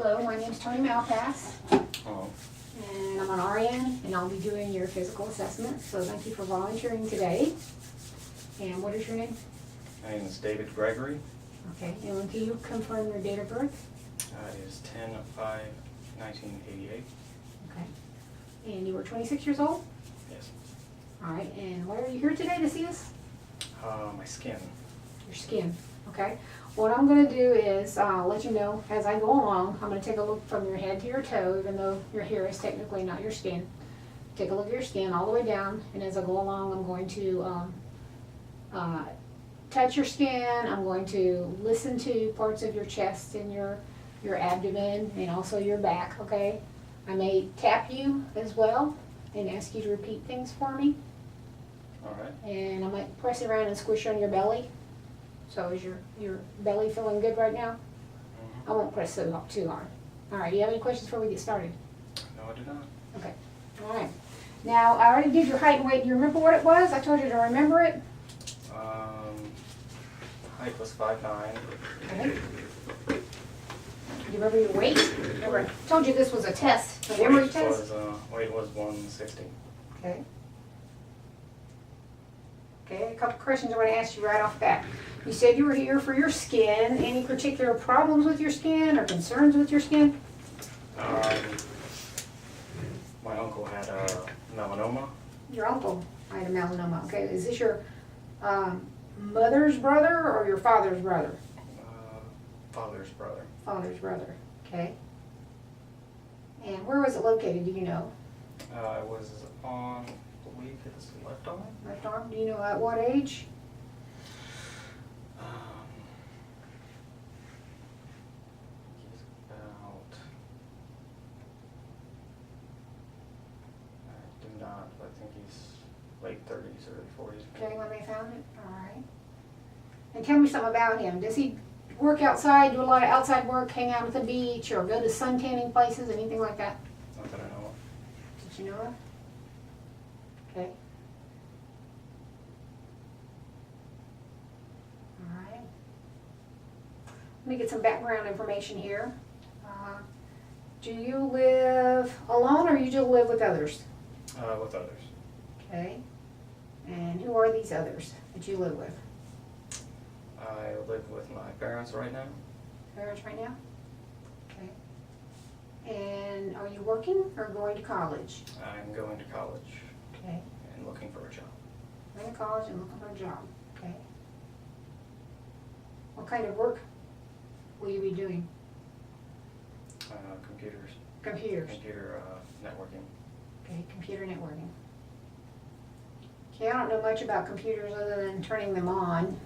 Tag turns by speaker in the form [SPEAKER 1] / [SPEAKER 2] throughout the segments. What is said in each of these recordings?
[SPEAKER 1] Hello, my name's Tony Malpass,
[SPEAKER 2] Oh,
[SPEAKER 1] and I'm an RN, and I'll be doing your physical assessment, so thank you for volunteering today. And what is your name?
[SPEAKER 2] my name is David Gregory.
[SPEAKER 1] Okay, and can you confirm your date of birth?
[SPEAKER 2] It is 10/5/1988.
[SPEAKER 1] Okay. And you were 26 years old?
[SPEAKER 2] Yes.
[SPEAKER 1] All right, and why are you here today to see us?
[SPEAKER 2] My skin.
[SPEAKER 1] Your skin, okay? What I'm going to do is let you know as I go along. I'm going to take a look from your head to your toe, even though your hair is technically not your skin. Take a look at your skin all the way down, and as I go along, I'm going to touch your skin. I'm going to listen to parts of your chest and your abdomen and also your back, okay? I may tap you as well and ask you to repeat things for me.
[SPEAKER 2] All right.
[SPEAKER 1] And I might press it around and squish on your belly. So is your belly feeling good right now? I won't press so too hard. All right, do you have any questions before we get started?
[SPEAKER 2] No, I do not.
[SPEAKER 1] Okay, all right. Now, I already did your height and weight. Do you remember what it was? I told you to remember it.
[SPEAKER 2] Height was 5'9".
[SPEAKER 1] Okay. Do you remember your weight? Remember, I told you this was a test, a memory test.
[SPEAKER 2] Weight was 160.
[SPEAKER 1] Okay. Okay, a couple questions I want to ask you right off the bat. You said you were here for your skin. Any particular problems with your skin or concerns with your skin?
[SPEAKER 2] My uncle had melanoma.
[SPEAKER 1] Your uncle had a melanoma. Okay, is this your mother's brother or your father's brother?
[SPEAKER 2] Father's brother.
[SPEAKER 1] Father's brother. Okay. And where was it located? Do you know?
[SPEAKER 2] It was on, I believe, his left arm.
[SPEAKER 1] Left arm. Do you know at what age?
[SPEAKER 2] He's about. I do not, but I think he's late 30s, early 40s.
[SPEAKER 1] Okay, when they found it. All right. And tell me something about him. Does he work outside, do a lot of outside work, hang out at the beach, or go to sun tanning places, anything like that?
[SPEAKER 2] Not that I know of.
[SPEAKER 1] Did you know of? Okay. All right. Let me get some background information here. Do you live alone or you do live with others?
[SPEAKER 2] With others.
[SPEAKER 1] Okay. And who are these others that you live with?
[SPEAKER 2] I live with my parents right now.
[SPEAKER 1] Parents right now? Okay. And are you working or going to college?
[SPEAKER 2] I'm going to college
[SPEAKER 1] Okay.
[SPEAKER 2] and looking for a job.
[SPEAKER 1] Going to college and looking for a job. Okay. What kind of work will you be doing?
[SPEAKER 2] Computers.
[SPEAKER 1] Computers.
[SPEAKER 2] Computer networking.
[SPEAKER 1] Okay, computer networking. Okay, I don't know much about computers other than turning them on.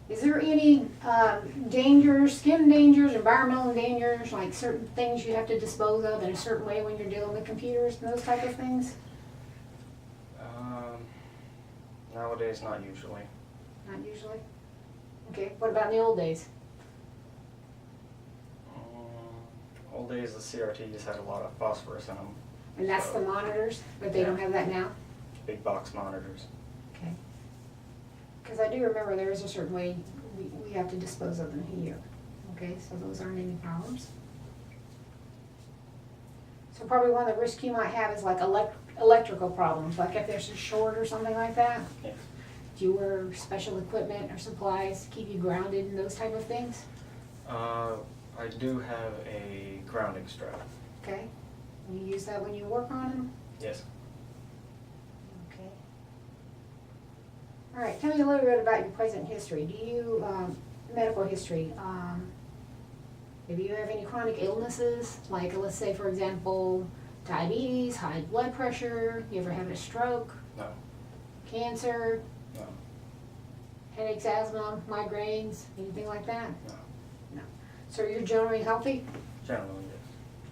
[SPEAKER 1] Is there any dangers, skin dangers, environmental dangers, like certain things you have to dispose of in a certain way when you're dealing with computers and those type of things?
[SPEAKER 2] Nowadays, not usually.
[SPEAKER 1] Not usually? Okay, what about in the old days?
[SPEAKER 2] Old days, the CRTs had a lot of phosphorus in them.
[SPEAKER 1] And that's
[SPEAKER 2] So,
[SPEAKER 1] the monitors, but they don't have that now?
[SPEAKER 2] big box monitors.
[SPEAKER 1] Okay. Because I do remember there is a certain way we have to dispose of them here. Okay, so those aren't any problems. So probably one of the risks you might have is like electrical problems, like if there's a short or something like that.
[SPEAKER 2] Yes.
[SPEAKER 1] Do you wear special equipment or supplies to keep you grounded and those type of things?
[SPEAKER 2] I do have a grounding strap.
[SPEAKER 1] Okay. And you use that when you work on them?
[SPEAKER 2] Yes.
[SPEAKER 1] Okay. All right, tell me a little bit about your present history. Do you, medical history, do you have any chronic illnesses? Like, let's say, for example, diabetes, high blood pressure, you ever had a stroke,
[SPEAKER 2] No.
[SPEAKER 1] cancer,
[SPEAKER 2] No.
[SPEAKER 1] headaches, asthma, migraines, anything like that?
[SPEAKER 2] No.
[SPEAKER 1] No. So you're generally healthy?
[SPEAKER 2] Generally, yes.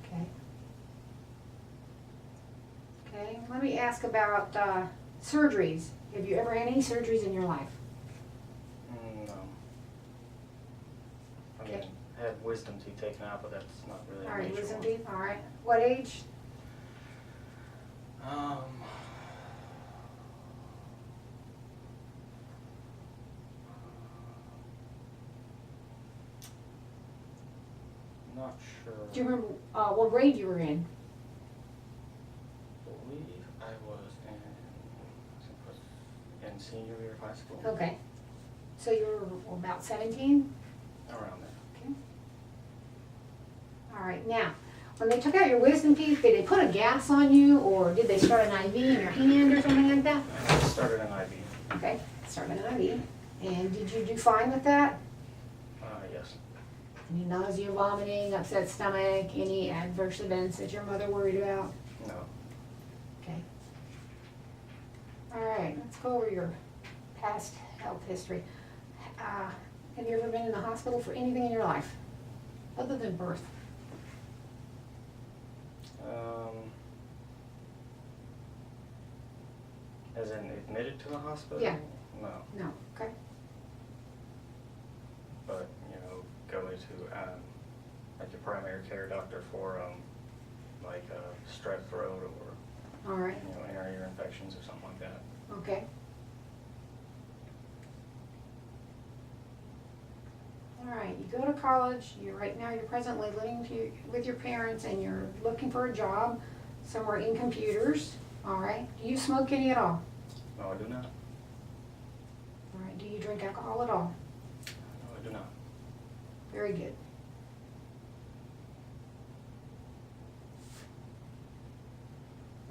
[SPEAKER 1] Okay. Okay, let me ask about surgeries. Have you ever had any surgeries in your life?
[SPEAKER 2] No. I
[SPEAKER 1] Okay.
[SPEAKER 2] mean, I had wisdom teeth taken out, but that's not really a
[SPEAKER 1] All right,
[SPEAKER 2] major
[SPEAKER 1] wisdom
[SPEAKER 2] one.
[SPEAKER 1] teeth, all right. What age?
[SPEAKER 2] Not sure.
[SPEAKER 1] Do you remember what grade you were in?
[SPEAKER 2] I believe I was in senior year of high school.
[SPEAKER 1] Okay. So you were about 17?
[SPEAKER 2] Around there.
[SPEAKER 1] Okay. All right, now, when they took out your wisdom teeth, did they put a gas on you, or did they start an IV in your hand or something like that?
[SPEAKER 2] I started an IV.
[SPEAKER 1] Okay, started an IV. And did you do fine with that?
[SPEAKER 2] Yes.
[SPEAKER 1] Any nausea, vomiting, upset stomach, any adverse events that your mother worried about?
[SPEAKER 2] No.
[SPEAKER 1] Okay. All right, let's go over your past health history. Have you ever been in the hospital for anything in your life, other than birth?
[SPEAKER 2] As in admitted to the hospital?
[SPEAKER 1] Yeah.
[SPEAKER 2] No.
[SPEAKER 1] No, okay.
[SPEAKER 2] But, going to, like your primary care doctor for, like strep throat or,
[SPEAKER 1] All right,
[SPEAKER 2] inner ear infections or something like that.
[SPEAKER 1] okay. All right, you go to college, right now you're presently living with your parents and you're looking for a job somewhere in computers, all right? Do you smoke any at all?
[SPEAKER 2] No, I do not.
[SPEAKER 1] All right, do you drink alcohol at all?
[SPEAKER 2] No, I do not.
[SPEAKER 1] Very good.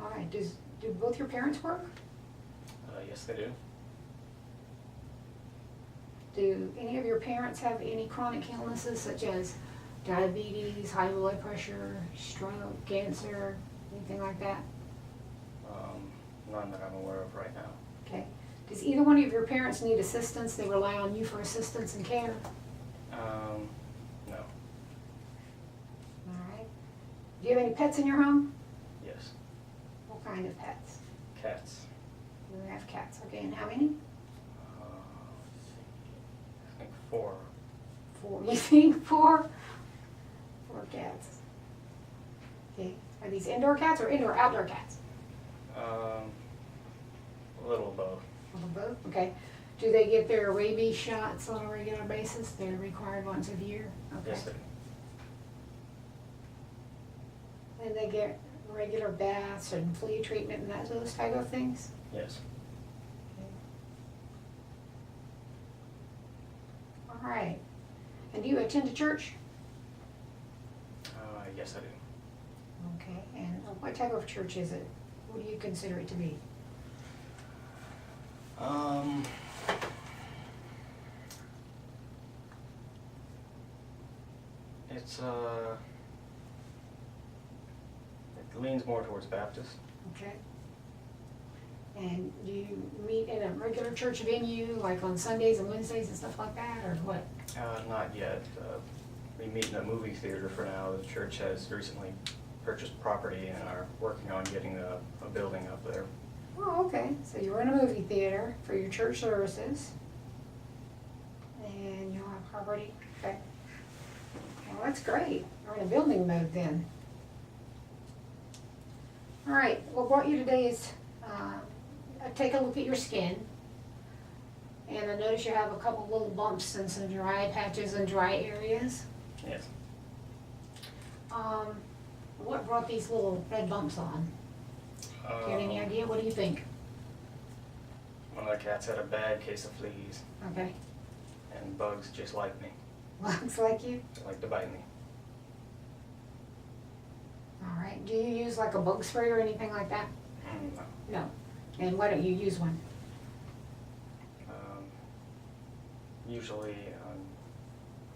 [SPEAKER 1] All right, do both your parents work?
[SPEAKER 2] Yes, they do.
[SPEAKER 1] Do any of your parents have any chronic illnesses such as diabetes, high blood pressure, stroke, cancer, anything like that?
[SPEAKER 2] None that I'm aware of right now.
[SPEAKER 1] Okay. Does either one of your parents need assistance? They rely on you for assistance and care?
[SPEAKER 2] No.
[SPEAKER 1] All right. Do you have any pets in your home?
[SPEAKER 2] Yes.
[SPEAKER 1] What kind of pets?
[SPEAKER 2] Cats.
[SPEAKER 1] You have cats, okay, and how many?
[SPEAKER 2] Let's see. I think 4.
[SPEAKER 1] 4. You think 4? 4 cats. Okay. Are these indoor cats or outdoor cats?
[SPEAKER 2] A little of both.
[SPEAKER 1] A little both, okay. Do they get their rabies shots on a regular basis? They're required once a year? Okay.
[SPEAKER 2] Yes, they do.
[SPEAKER 1] And they get regular baths and flea treatment and those type of things?
[SPEAKER 2] Yes.
[SPEAKER 1] All right. And do you attend a church?
[SPEAKER 2] Yes, I do.
[SPEAKER 1] Okay. And what type of church is it? What do you consider it to be?
[SPEAKER 2] It's it leans more towards Baptist.
[SPEAKER 1] Okay. And do you meet in a regular church venue, like on Sundays and Wednesdays and stuff like that, or what?
[SPEAKER 2] Not yet. We meet in a movie theater for now. The church has recently purchased property and are working on getting a building up there.
[SPEAKER 1] Oh, okay. So you're in a movie theater for your church services. And you'll have property. Okay. Well, that's great. We're in a building mode then. All right. What brought you today is take a look at your skin. And I notice you have a couple little bumps and some dry patches and dry areas.
[SPEAKER 2] Yes.
[SPEAKER 1] What brought these little red bumps on? Do you have any idea? What do you think?
[SPEAKER 2] One of the cats had a bad case of fleas,
[SPEAKER 1] Okay.
[SPEAKER 2] and bugs just like me.
[SPEAKER 1] Looks like you.
[SPEAKER 2] They like to bite me.
[SPEAKER 1] All right. Do you use like a bug spray or anything like that?
[SPEAKER 2] No.
[SPEAKER 1] No. And why don't you use one?
[SPEAKER 2] Usually,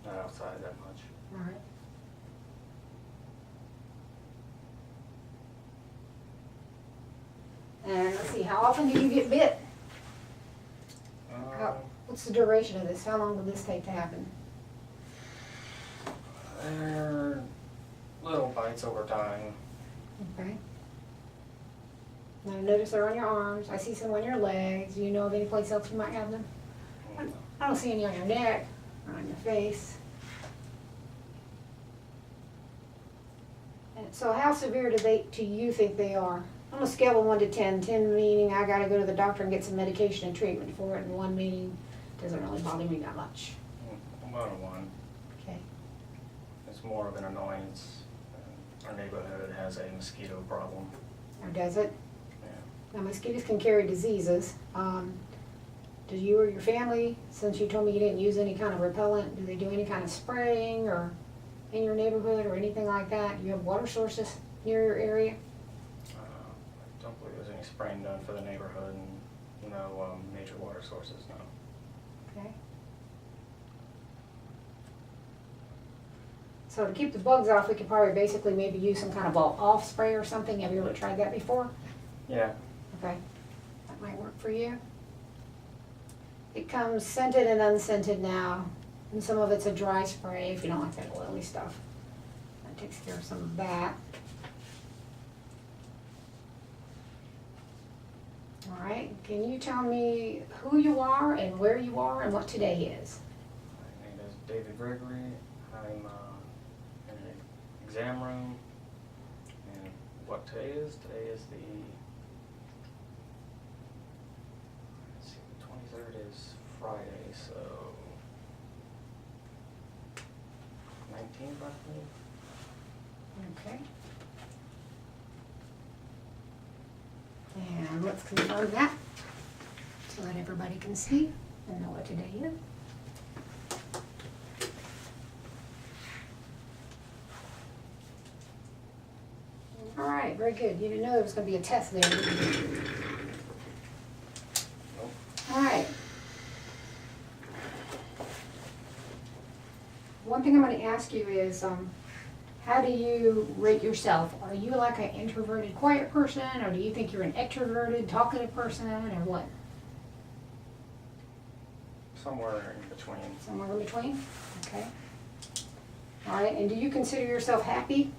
[SPEAKER 2] not outside that much.
[SPEAKER 1] All right. And let's see, how often do you get bit? What's the duration of this? How long will this take to happen?
[SPEAKER 2] They're little bites over time.
[SPEAKER 1] Okay. Now I notice they're on your arms. I see some on your legs. Do you know of any place else you might have them?
[SPEAKER 2] No.
[SPEAKER 1] I don't see any on your neck or on your face. And so how severe do you think they are? On a scale of 1 to 10, 10 meaning I gotta go to the doctor and get some medication and treatment for it, and 1 meaning doesn't really bother me that much.
[SPEAKER 2] About a 1.
[SPEAKER 1] Okay.
[SPEAKER 2] It's more of an annoyance. Our neighborhood has a mosquito problem.
[SPEAKER 1] Or does it?
[SPEAKER 2] Yeah.
[SPEAKER 1] Now, mosquitoes can carry diseases. Do you or your family, since you told me you didn't use any kind of repellent, do they do any kind of spraying or in your neighborhood or anything like that? Do you have water sources near your area?
[SPEAKER 2] I don't believe there's any spraying done for the neighborhood, and no major water sources, no.
[SPEAKER 1] Okay. So to keep the bugs off, we could probably basically maybe use some kind of off spray or something. Have you ever tried that before?
[SPEAKER 2] Yeah.
[SPEAKER 1] Okay, that might work for you. It comes scented and unscented now, and some of it's a dry spray if you don't like that oily stuff. That takes care of some of that. All right, can you tell me who you are and where you are and what today is?
[SPEAKER 2] My name is David Gregory. I'm in an exam room, and what today is? Today is the, let's see, the 23rd is Friday, so 19th, I believe.
[SPEAKER 1] Okay. And let's confirm that so that everybody can see and know what today is. All right, very good. You didn't know there was going to be a test there, did you?
[SPEAKER 2] Nope.
[SPEAKER 1] All right. One thing I'm going to ask you is, how do you rate yourself? Are you like an introverted, quiet person, or do you think you're an extroverted, talkative person, or what?
[SPEAKER 2] Somewhere in between.
[SPEAKER 1] Somewhere in between? Okay. All right, and do you consider yourself happy?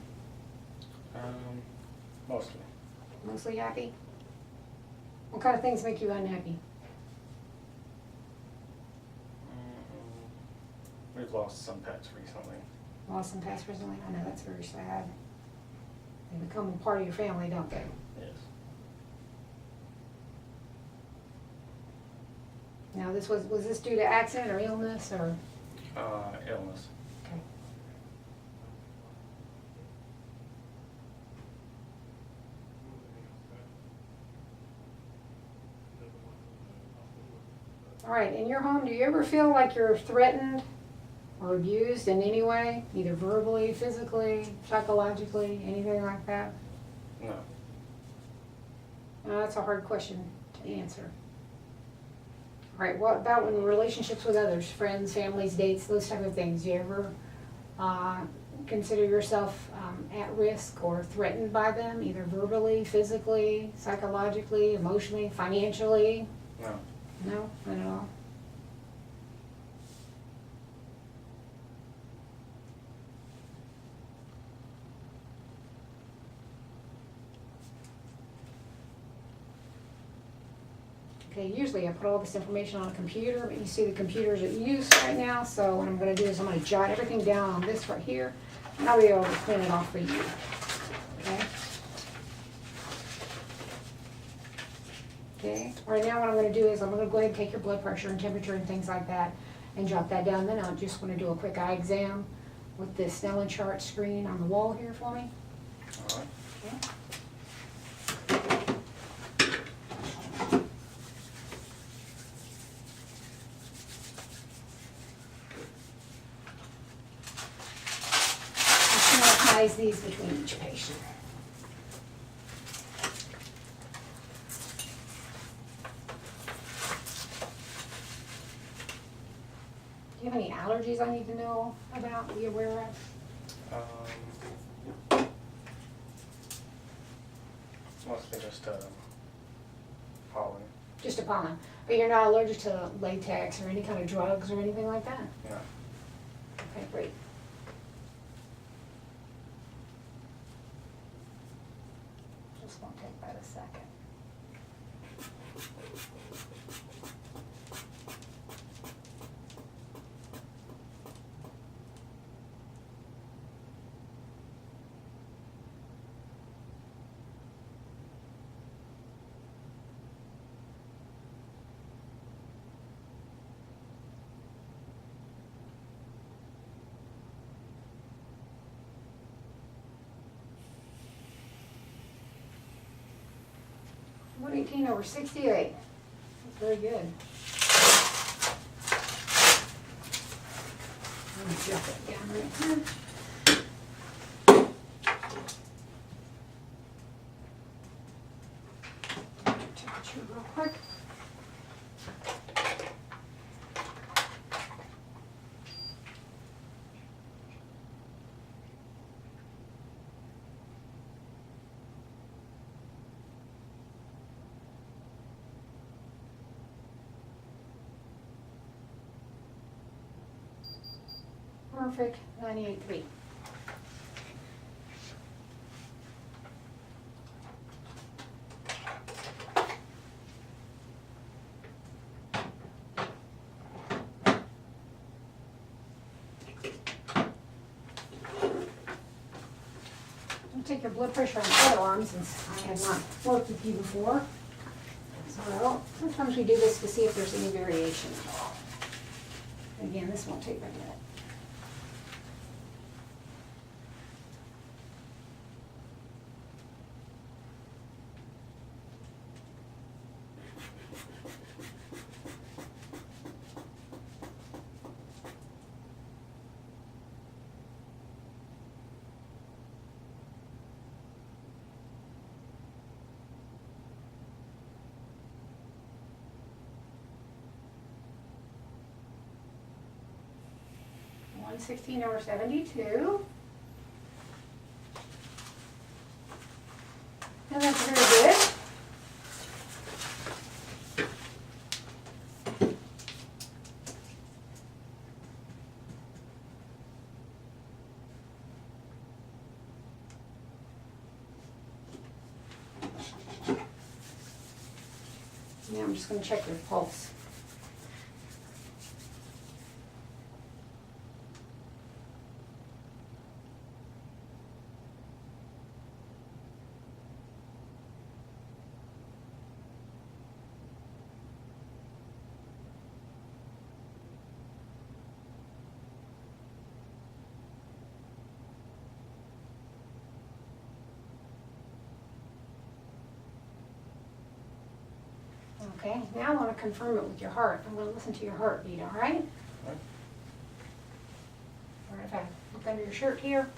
[SPEAKER 2] Mostly.
[SPEAKER 1] Mostly happy? What kind of things make you unhappy?
[SPEAKER 2] We've lost some pets recently.
[SPEAKER 1] Lost some past recently? I know, that's very sad. They become a part of your family, don't they?
[SPEAKER 2] Yes.
[SPEAKER 1] Now, was this due to accident or illness or?
[SPEAKER 2] Illness.
[SPEAKER 1] Okay. All right, in your home, do you ever feel like you're threatened or abused in any way, either verbally, physically, psychologically, anything like that?
[SPEAKER 2] No.
[SPEAKER 1] No, that's a hard question to answer. All right, what about in relationships with others, friends, families, dates, those type of things? Do you ever consider yourself at risk or threatened by them, either verbally, physically, psychologically, emotionally, financially?
[SPEAKER 2] No.
[SPEAKER 1] No, not at all. Okay, usually I put all this information on a computer, but you see the computers at use right now, so what I'm going to do is I'm going to jot everything down on this right here, and I'll be able to print it off for you. Okay? Okay, right now what I'm going to do is I'm going to go ahead and take your blood pressure and temperature and things like that and jot that down. Then I'm just going to do a quick eye exam with this Snellen chart screen on the wall here for me.
[SPEAKER 2] All right.
[SPEAKER 1] Okay. Sanitize these between each patient. Do you have any allergies I need to know about, be aware of?
[SPEAKER 2] Mostly just pollen.
[SPEAKER 1] Just a pollen. But you're not allergic to latex or any kind of drugs or anything like that?
[SPEAKER 2] No.
[SPEAKER 1] Okay, great. Just won't take but a second. 118/68. That's very good. Let me jot that down right here. Temperature real quick. Perfect, 98.3. I'll take your blood pressure on the other arm since I have not worked with you before. So sometimes we do this to see if there's any variation at all. Again, this won't take a minute. One 16/72. And that's very good. Now I'm just going to check your pulse. Okay, now I want to confirm it with your heart. I'm going to listen to your heartbeat, all right?
[SPEAKER 2] Right.
[SPEAKER 1] All right, if I look under your shirt here.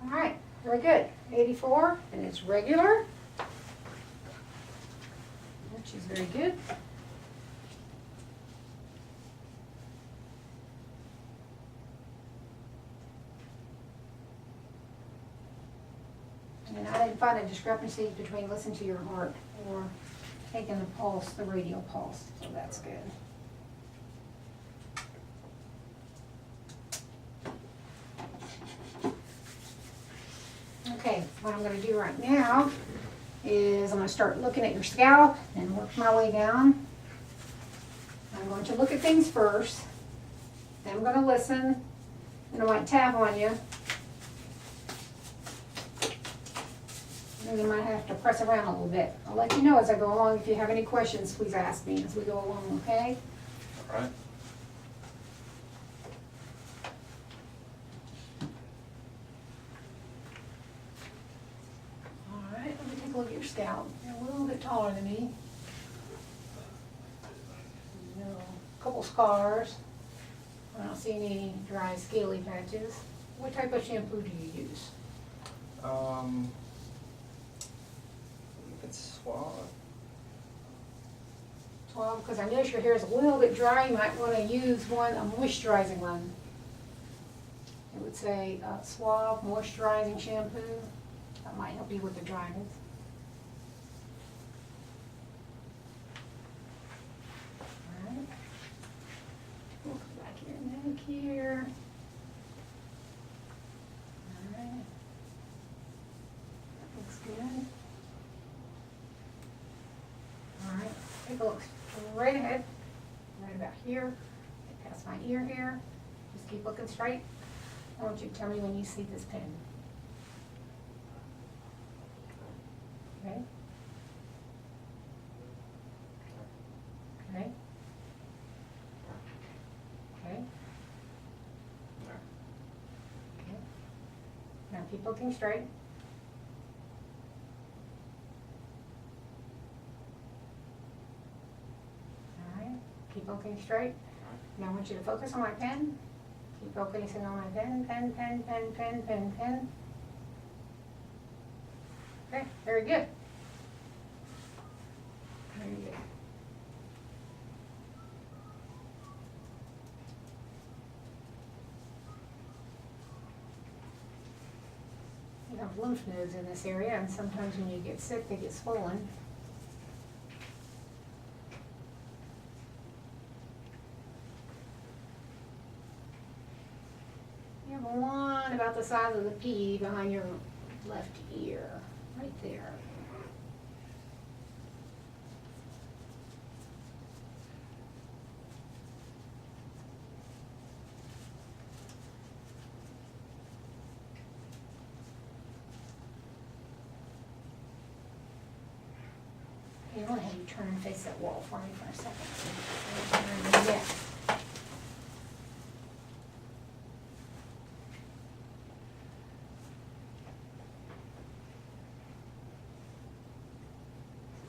[SPEAKER 1] All right, very good. 84, and it's regular, which is very good. And I didn't find a discrepancy between listening to your heart or taking the pulse, the radial pulse, so that's good. Okay, what I'm going to do right now is I'm going to start looking at your scalp and work my way down. I'm going to look at things first, then I'm going to listen, and I might tap on you. And you might have to press around a little bit. I'll let you know as I go along. If you have any questions, please ask me as we go along, okay?
[SPEAKER 2] All right.
[SPEAKER 1] All right, let me take a look at your scalp. You're a little bit taller than me. A couple scars. I don't see any dry, scaly patches. What type of shampoo do you use?
[SPEAKER 2] If it's Suave,
[SPEAKER 1] Swab, because I notice your hair is a little bit dry, you might want to use one, a moisturizing one. It would say Suave Moisturizing Shampoo. That might help you with the dryness. Alright. We'll come back here and neck here. Alright. That looks good. Alright, take a look straight ahead, right about here, past my ear here. Just keep looking straight. I want you to tell me when you see this pen. Okay? Okay? Okay? Okay. Now keep looking straight. Keep looking straight. Now I want you to focus on my pen. Keep focusing on my pen, pen, pen, pen, pen, pen, pen. Okay, very good. Very good. You have lymph nodes in this area, and sometimes when you get sick, they get swollen. You have one about the size of the pea behind your left ear, right there. Okay, go ahead and turn and face that wall for me for a second. Yeah.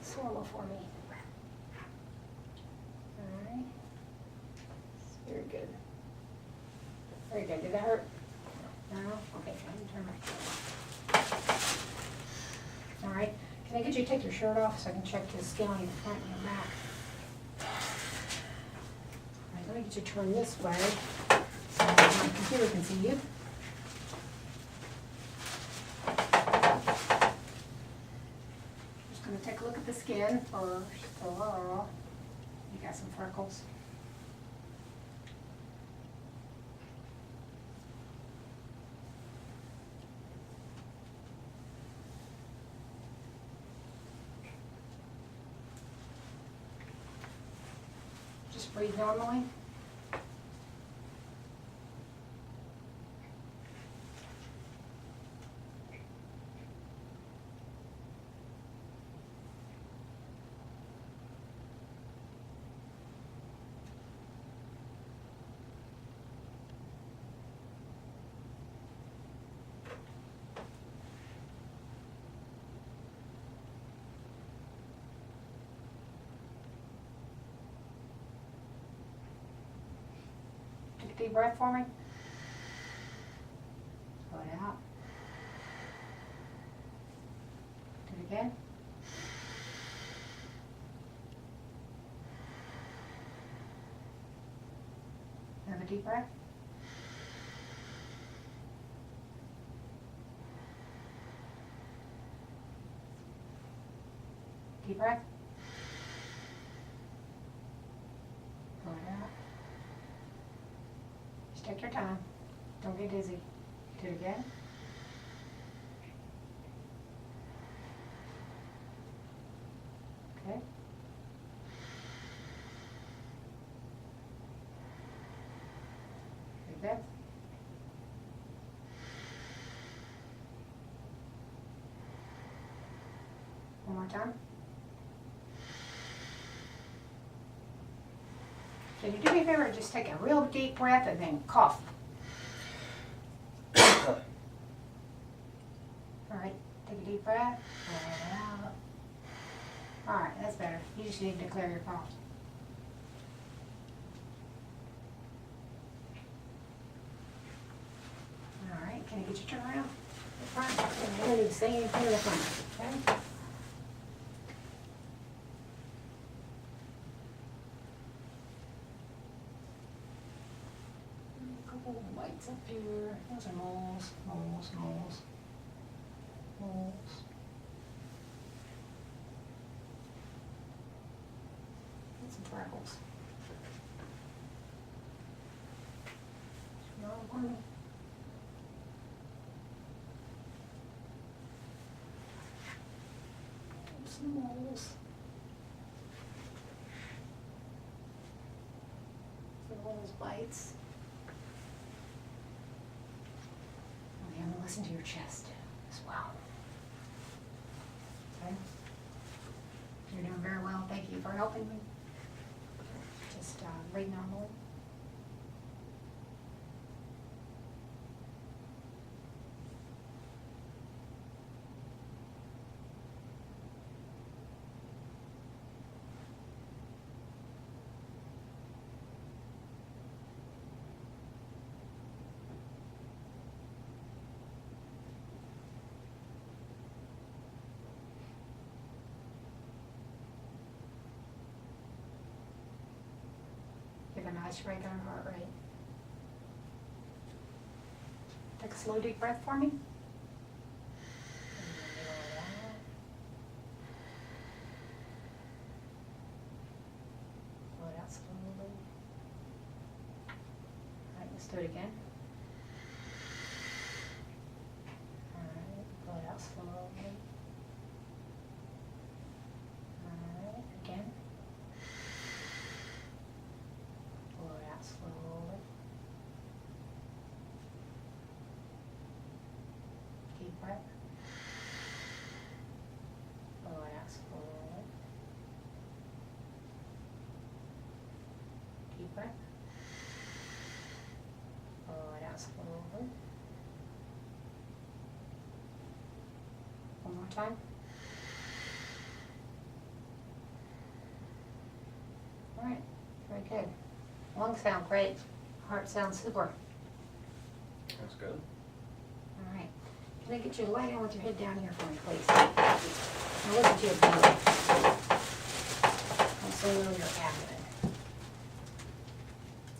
[SPEAKER 1] Swallow for me. Alright. Very good. Very good. Did that hurt? No? Okay, turn back. Alright. Can I get you to take your shirt off so I can check the skin on your front and your back? Alright, let me get you to turn this way so my computer can see you. I'm going to take a look at the skin first. Oh, you got some freckles. Just breathe normally. Take a deep breath for me. Blow it out. Do it again. Another deep breath. Deep breath. Blow it out. Just take your time. Don't get dizzy. Do it again. Okay. Like that. One more time. Can you do me a favor and just take a real deep breath and then cough? Alright, take a deep breath. Blow it out. Alright, that's better. You just need to clear your cough. Alright, can I get you to turn around? The front. I don't need to say anything in the front. Okay? Couple of lights up here. Those are moles, moles, moles, moles. And some freckles. Another one. Some moles. Some moles bites. I'm going to listen to your chest as well. Okay? You're doing very well. Thank you for helping me. Just breathe normally. Give a nice regular heart rate. Take a slow deep breath for me. Blow it out slowly. Alright, let's do it again. Alright, blow it out slowly. Alright, again. Blow it out slowly. Deep breath. Blow it out slowly. Deep breath. Blow it out slowly. One more time. All right, very good. Lungs sound great. Heart sounds super.
[SPEAKER 2] That's good.
[SPEAKER 1] All right. Can I get you to lay down with your head down here for me, please? Now look at your belly. And so lower your abdomen.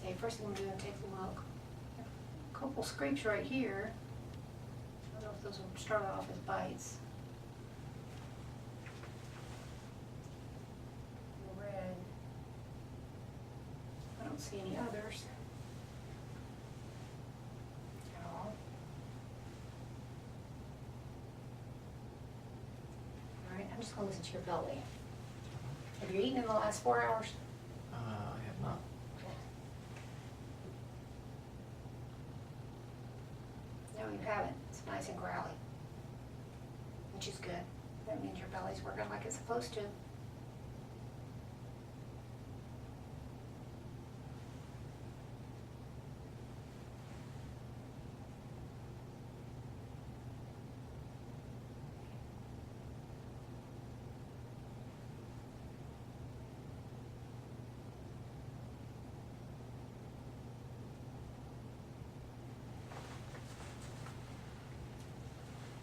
[SPEAKER 1] Okay, first thing I'm going to take a look. A couple scrapes right here. I don't know if those will start off as bites. Red. I don't see any others at all. All right, I'm just going to listen to your belly. Have you eaten in the last 4 hours?
[SPEAKER 2] I have not.
[SPEAKER 1] No, you haven't. It's nice and growly, which is good. That means your belly's working like it's supposed to.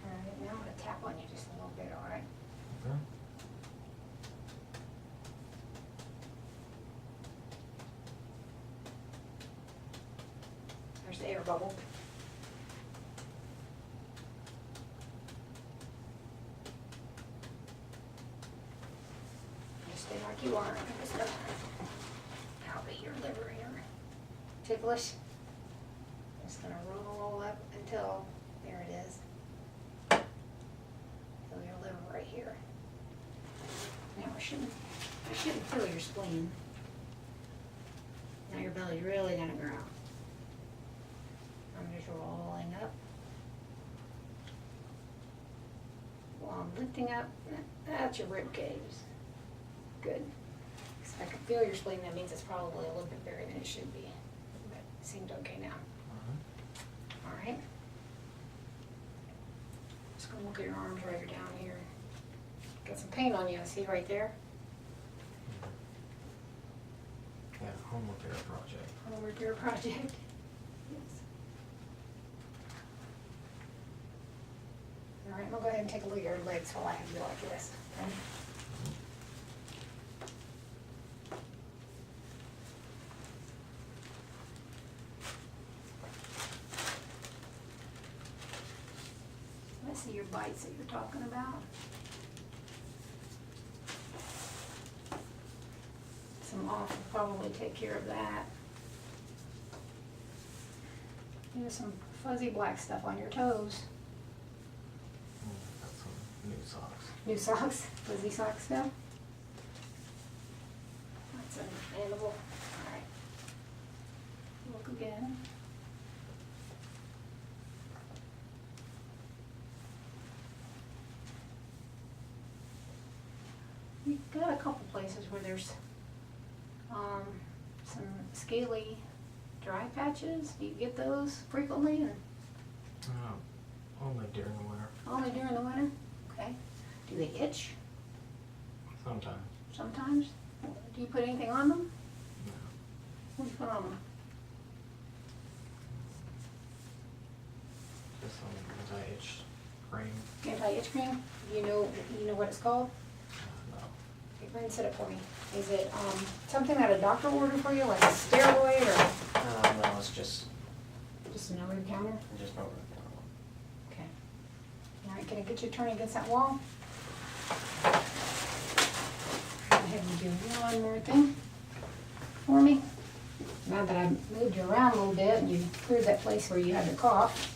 [SPEAKER 1] All right, now I'm going to tap on you just a little bit, all right?
[SPEAKER 2] Okay.
[SPEAKER 1] There's the air bubble. Just stay like you are. I'm just gonna palpate your liver here. Ticklish. Just gonna roll up until, there it is. Feel your liver right here. Now I shouldn't feel your spleen. Now your belly's really gonna grow. I'm just rolling up. While I'm lifting up, that's your rib cage. Good. So I can feel your spleen, that means it's probably a little bit bigger than it should be. But it seemed okay now. All right. Just gonna look at your arms right down here. Got some pain on you, see right there?
[SPEAKER 2] Yeah, home repair project.
[SPEAKER 1] Home repair project. Yes. All right, I'm gonna go ahead and take a look at your legs while I have you like this. Okay? your bites that you're talking about. Some off will probably take care of that. There's some fuzzy black stuff on your toes.
[SPEAKER 2] Got some new socks.
[SPEAKER 1] New socks, fuzzy socks still. That's understandable. All right. Look again. You've got a couple places where there's some scaly dry patches. Do you get those frequently, or
[SPEAKER 2] Only during the winter.
[SPEAKER 1] only during the winter? Okay. Do they itch
[SPEAKER 2] Sometimes.
[SPEAKER 1] sometimes? Do you put anything on them?
[SPEAKER 2] No.
[SPEAKER 1] What do you put on them?
[SPEAKER 2] Just some anti-itch cream.
[SPEAKER 1] Anti-itch cream? You know what it's called?
[SPEAKER 2] No.
[SPEAKER 1] Okay, go ahead and set it for me. Is it something that a doctor ordered for you, like a steroid, or
[SPEAKER 2] No, it's just
[SPEAKER 1] just an over-the-counter?
[SPEAKER 2] not really.
[SPEAKER 1] Okay. All right, can I get you to turn against that wall? Go ahead and do one more thing for me. Now that I moved you around a little bit and you cleared that place where you had the cough.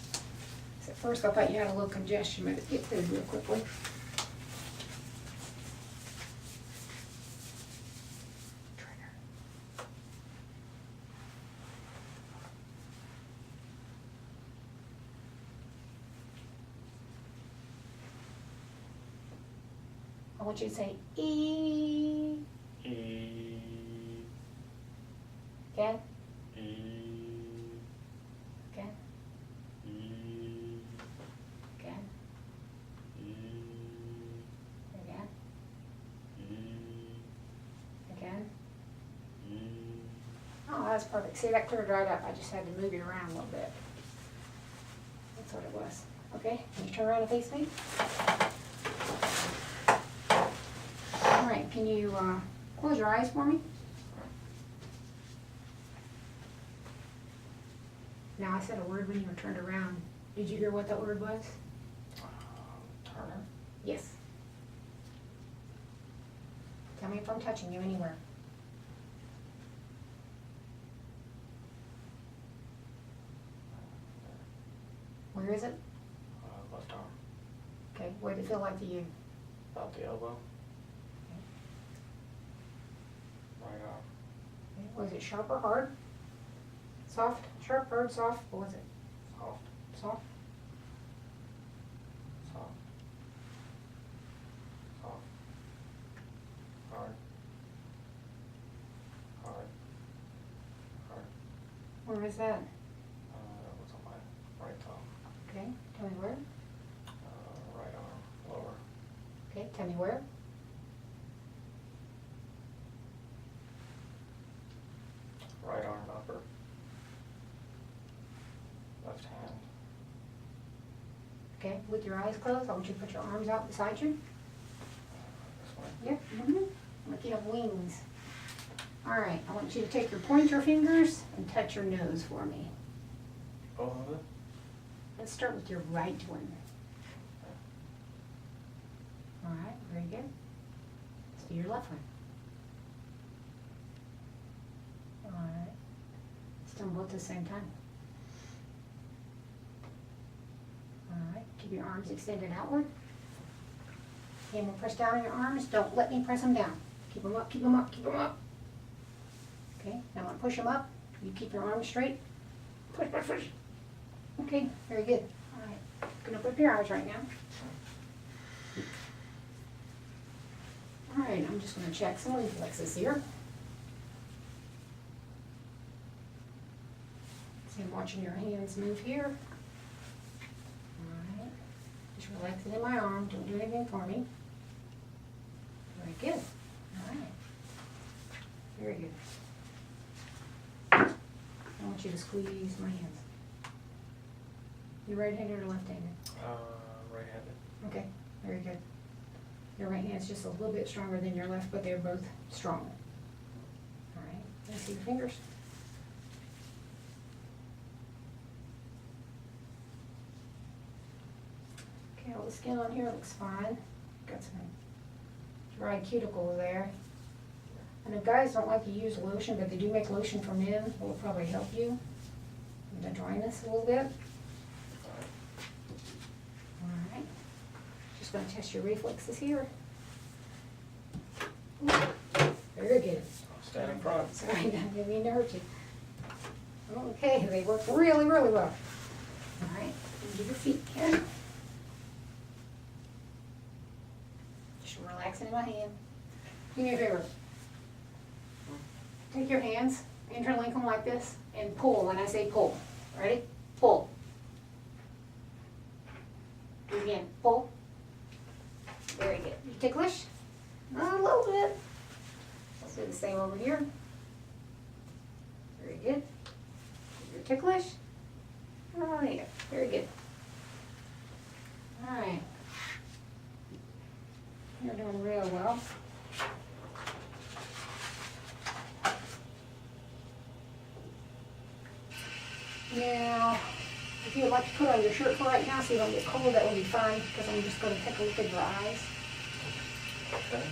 [SPEAKER 1] 'Cause at first I thought you had a little congestion, but it cleared real quickly. I want you to say E. Okay? Okay? Okay? Again? Again? Oh, that's perfect. See, that cleared right up. I just had to move you around a little bit. That's what it was. Okay, can you turn around and face me? All right, can you close your eyes for me? Now, I said a word when you were turned around. Did you hear what that word was?
[SPEAKER 2] Turner.
[SPEAKER 1] Yes. Tell me if I'm touching you anywhere. Where is it?
[SPEAKER 2] Left arm.
[SPEAKER 1] Okay, what did it feel like to you?
[SPEAKER 2] About the elbow. Right arm.
[SPEAKER 1] Okay, was it sharp or hard? Soft? Sharp, hard, soft? What was it?
[SPEAKER 2] Soft.
[SPEAKER 1] Soft?
[SPEAKER 2] Soft. Soft. Hard. Hard. Hard.
[SPEAKER 1] Where is that?
[SPEAKER 2] That was on my right thumb.
[SPEAKER 1] Okay, tell me where.
[SPEAKER 2] Right arm. Lower.
[SPEAKER 1] Okay, tell me where.
[SPEAKER 2] Right arm upper. Left hand.
[SPEAKER 1] Okay, with your eyes closed, I want you to put your arms out beside you.
[SPEAKER 2] This way.
[SPEAKER 1] Yep. Like you have wings. All right, I want you to take your pointer fingers and touch your nose for me.
[SPEAKER 2] Both of it?
[SPEAKER 1] Let's start with your right one. All right, very good. Let's do your left one. All right. Let's do them both at the same time. All right, keep your arms extended outward. Hand will press down on your arms. Don't let me press them down. Keep them up, keep them up, keep them up. Okay, now I'm gonna push them up. You keep your arms straight. Push, push, push. Okay, very good. All right, gonna open up your eyes right now. All right, I'm just gonna check some reflexes here. See, I'm watching your hands move here. All right, just relax it in my arm. Don't do anything for me. Very good. All right. Very good. I want you to squeeze my hands. You right-handed or left-handed?
[SPEAKER 2] Right-handed.
[SPEAKER 1] Okay, very good. Your right hand's just a little bit stronger than your left, but they're both strong. All right, let me see your fingers. Okay, All the skin on here looks fine. Got some dry cuticles there. And if guys don't like to use lotion, but they do make lotion for men, will probably help you with the dryness a little bit. Alright. Just gonna test your reflexes here. Very good.
[SPEAKER 2] Stand in front.
[SPEAKER 1] Sorry, I didn't mean to hurt you. Okay, they work really, really well. Alright, give your feet here. Just relaxing in my hand. Do me a favor. Take your hands, interlink them like this, and pull when I say pull. Ready? Pull. Do it again. Pull. Very good. You ticklish? A little bit. Let's do the same over here. Very good. You're ticklish? Oh, yeah. Very good. All right. You're doing real well. Now, if you would like to put on your shirt for right now so you don't get cold, that would be fine, because I'm just going to take a look at your eyes.
[SPEAKER 2] Okay.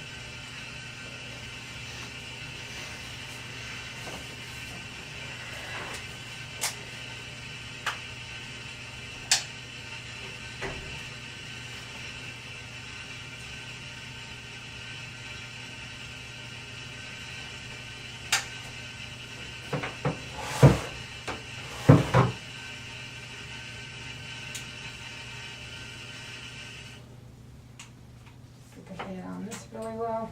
[SPEAKER 1] Get the head on this really well.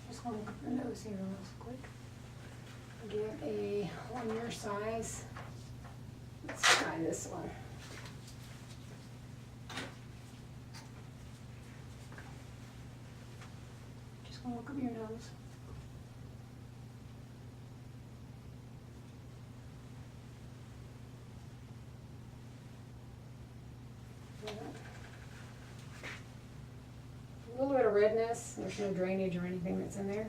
[SPEAKER 1] Just want to look at the nose here real quick. Get a one your size. Let's try this one. Just want to look at your nose. A little bit of redness. There's no drainage or anything that's in there.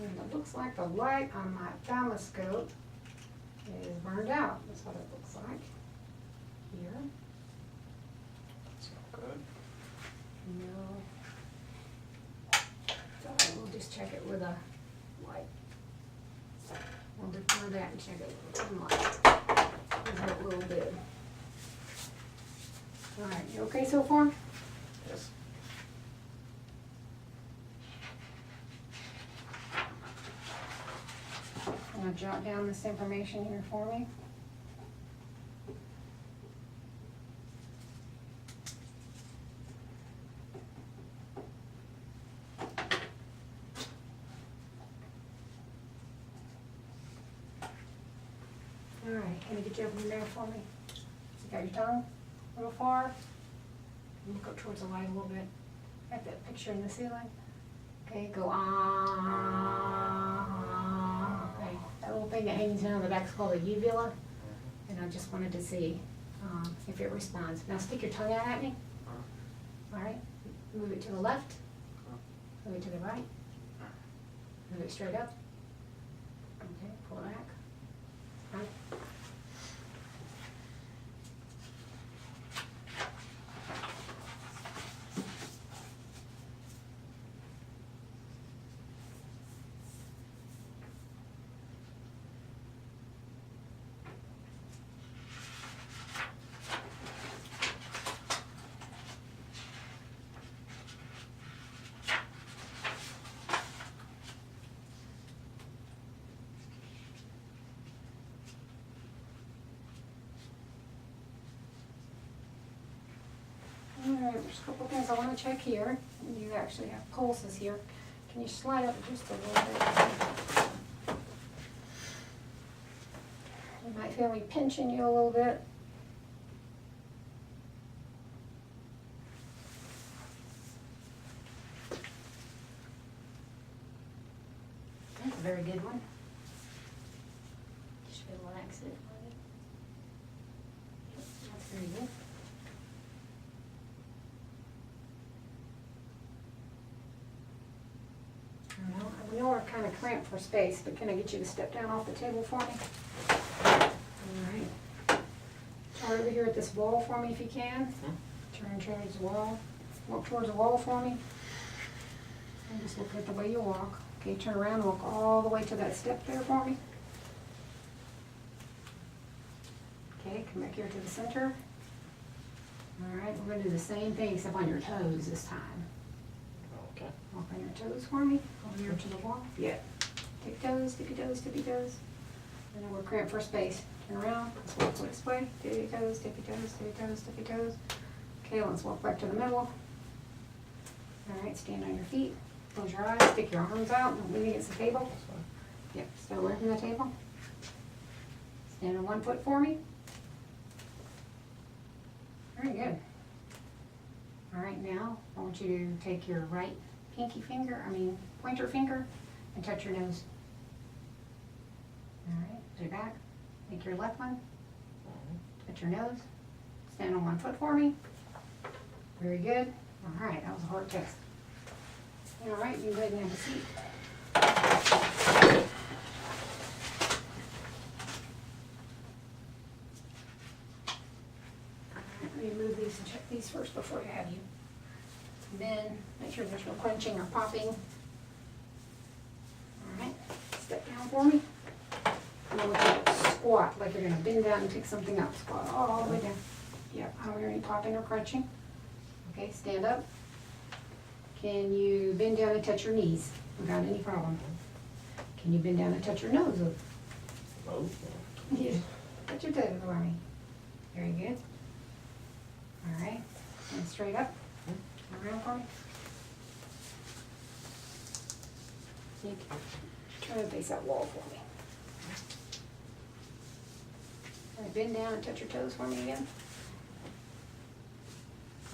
[SPEAKER 1] And it looks like the light on my thermoscope is burned out. That's what it looks like here.
[SPEAKER 2] That's not good.
[SPEAKER 1] No. So we'll just check it with a light. We'll defer that and check it with some light. Give it a little bit. Alright, you okay so far?
[SPEAKER 2] Yes.
[SPEAKER 1] I'm gonna jot down this information here for me. Alright, can you get you open your mouth for me? You got your tongue a little far? Look up towards the light a little bit. Got that picture in the ceiling? Okay, go ah. Okay, that little thing that hangs down the back is called a uvula. And I just wanted to see if it responds. Now stick your tongue out at me. Alright, move it to the left. Move it to the right. Move it straight up. Okay, pull it back. Right. Alright, there's a couple things I want to check here. You actually have pulses here. Can you slide up just a little bit? You might feel me pinching you a little bit. That's a very good one.
[SPEAKER 3] Just relax it.
[SPEAKER 1] That's very good. I know we're kind of cramped for space, but can I get you to step down off the table for me? Alright. Start over here at this wall for me if you can. Turn towards the wall. Walk towards the wall for me. And just look at the way you walk. Okay, turn around and walk all the way to that step there for me. Okay, come back here to the center. Alright, we're going to do the same thing except on your toes this time.
[SPEAKER 2] Okay.
[SPEAKER 1] Walk on your toes for me, over here to the wall. Yeah. Tippy toes, tippy toes, tippy toes. And then we're cramped for space. Turn around, let's walk this way. Tippy toes, tippy toes, tippy toes, tippy toes. Okay, let's walk back to the middle. Alright, stand on your feet. Close your eyes, stick your arms out, and lean against the table.
[SPEAKER 2] That's fine.
[SPEAKER 1] Yep, stay away from the table. Stand on one foot for me. Very good. Alright, now I want you to take your right pointer finger, and touch your nose. Alright, put it back. Take your left one, touch your nose. Stand on one foot for me. Very good. Alright, that was a hard test. Alright, you can go ahead and have a seat. Let me move these and check these first before I have you. And then make sure there's no crunching or popping. Alright, step down for me. And then we'll take a squat, like you're going to bend down and pick something up. Squat all the way down. Yep, I don't hear any popping or crunching. Okay, stand up. Can you bend down and touch your knees without any problem? Can you bend down and touch your nose?
[SPEAKER 2] Oh.
[SPEAKER 1] Yeah, touch your toes for me. Very good. Alright, and straight up. Around for me. Try to face that wall for me. Alright, bend down and touch your toes for me again.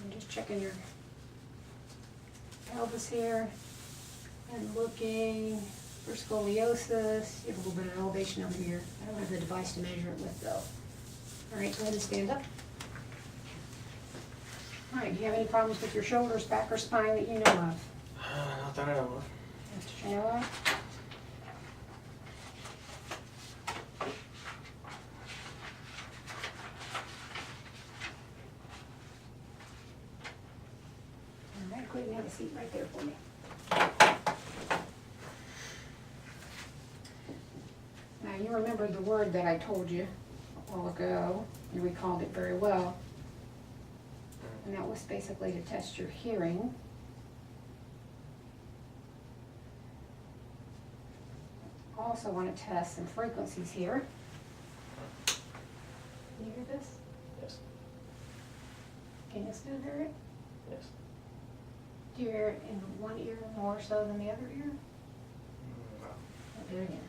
[SPEAKER 1] I'm just checking your pelvis here and looking for scoliosis. You have a little bit of elevation over here. I don't have the device to measure it with though. Alright, go ahead and stand up. Alright, do you have any problems with your shoulders, back, or spine that you know of?
[SPEAKER 2] Not that I know of.
[SPEAKER 1] Mr. Shanoa? Alright, go ahead and have a seat right there for me. Now, you remember the word that I told you a while ago. You recalled it very well. And that was basically to test your hearing. Also want to test some frequencies here. Can you hear this?
[SPEAKER 2] Yes.
[SPEAKER 1] Can you still hear it?
[SPEAKER 2] Yes.
[SPEAKER 1] Do you hear it in one ear more so than the other ear?
[SPEAKER 2] No.
[SPEAKER 1] I'll do it again.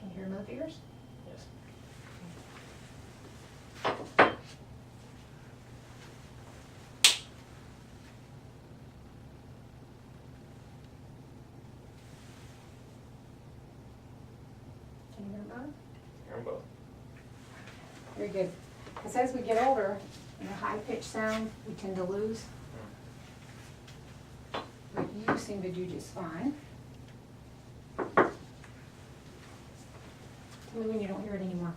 [SPEAKER 1] Can you hear both ears?
[SPEAKER 2] Yes.
[SPEAKER 1] Can you hear both?
[SPEAKER 2] Hear them both.
[SPEAKER 1] Very good. Because as we get older, high-pitched sound we tend to lose. But you seem to do just fine. Tell me when you don't hear it anymore.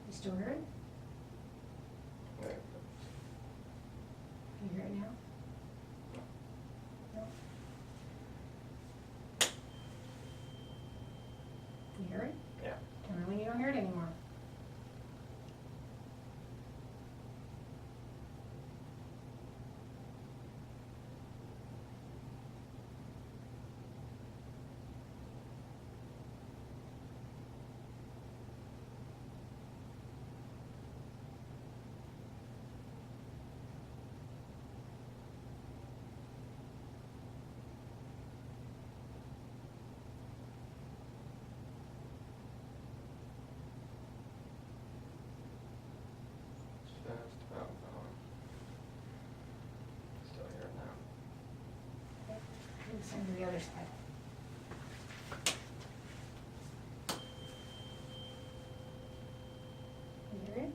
[SPEAKER 1] You still hear it?
[SPEAKER 2] Yeah.
[SPEAKER 1] Can you hear it now? No? You hear it?
[SPEAKER 2] Yeah.
[SPEAKER 1] Tell Same to the other side. You hear it?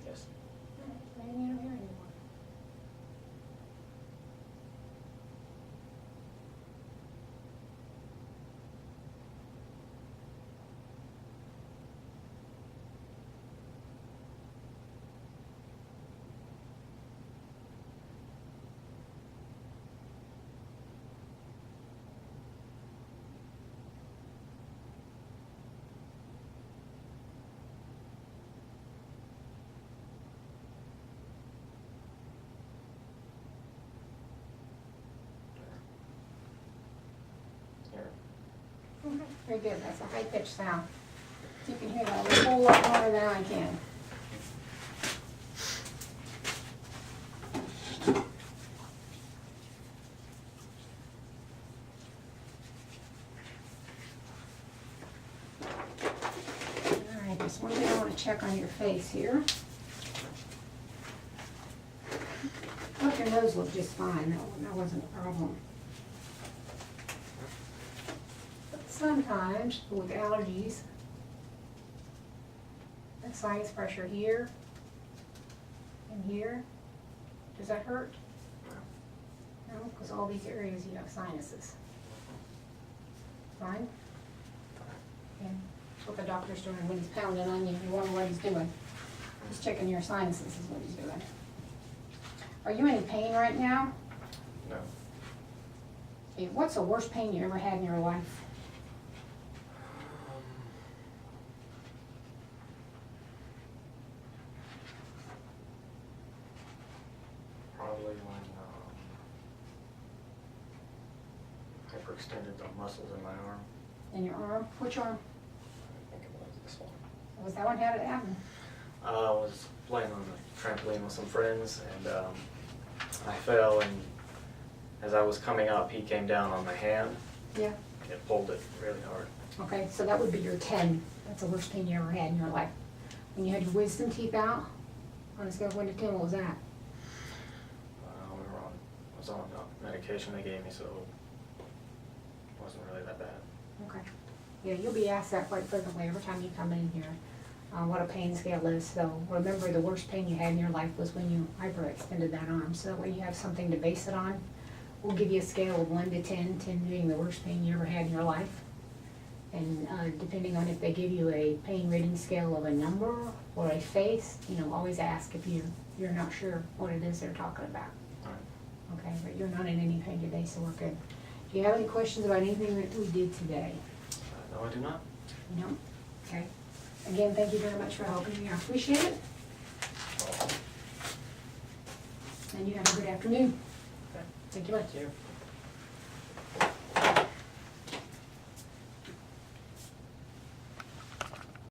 [SPEAKER 2] Yes.
[SPEAKER 1] Maybe you don't hear anymore.
[SPEAKER 2] Here.
[SPEAKER 1] Very good, that's a high-pitched sound. You can hear that a whole lot more than I can. All right, there's one thing I want to check on your face here. Look, your nose looked just fine, that wasn't a problem. But sometimes with allergies, and sinus pressure here and here, does that hurt? No, because all these areas you have sinuses. Fine? And that's what the doctor's doing when he's pounding on you. You wonder what he's doing. He's checking your sinuses is what he's doing. Are you in any pain right now?
[SPEAKER 2] No.
[SPEAKER 1] Okay, what's the worst pain you ever had in your life?
[SPEAKER 2] Probably when hyperextended the muscles in my arm.
[SPEAKER 1] In your arm? Which arm?
[SPEAKER 2] I think it was this one.
[SPEAKER 1] Was that one? How did it happen?
[SPEAKER 2] I was playing on the trampoline with some friends, and I fell, and as I was coming up, he came down on my hand
[SPEAKER 1] Yeah.
[SPEAKER 2] and pulled it really hard.
[SPEAKER 1] Okay, so that would be your 10. That's the worst pain you ever had in your life. When you had your wisdom teeth out, on a scale of 1 to 10, what was that?
[SPEAKER 2] I was on medication they gave me, so it wasn't really that bad.
[SPEAKER 1] Okay. Yeah, you'll be asked that quite frequently every time you come in here, what a pain scale is. So remember, the worst pain you had in your life was when you hyperextended that arm. So that way you have something to base it on. We'll give you a scale of 1 to 10, 10 being the worst pain you ever had in your life. And depending on if they give you a pain rating scale of a number or a face, always ask if you're not sure what it is they're talking about.
[SPEAKER 2] All right.
[SPEAKER 1] Okay, but you're not in any pain today, so we're good. Do you have any questions about anything that we did today?
[SPEAKER 2] No, I do not.
[SPEAKER 1] No? Okay. Again, thank you very much for helping me. I appreciate it. And you have a good afternoon.
[SPEAKER 2] Okay.
[SPEAKER 1] Thank you much.
[SPEAKER 2] Thank you.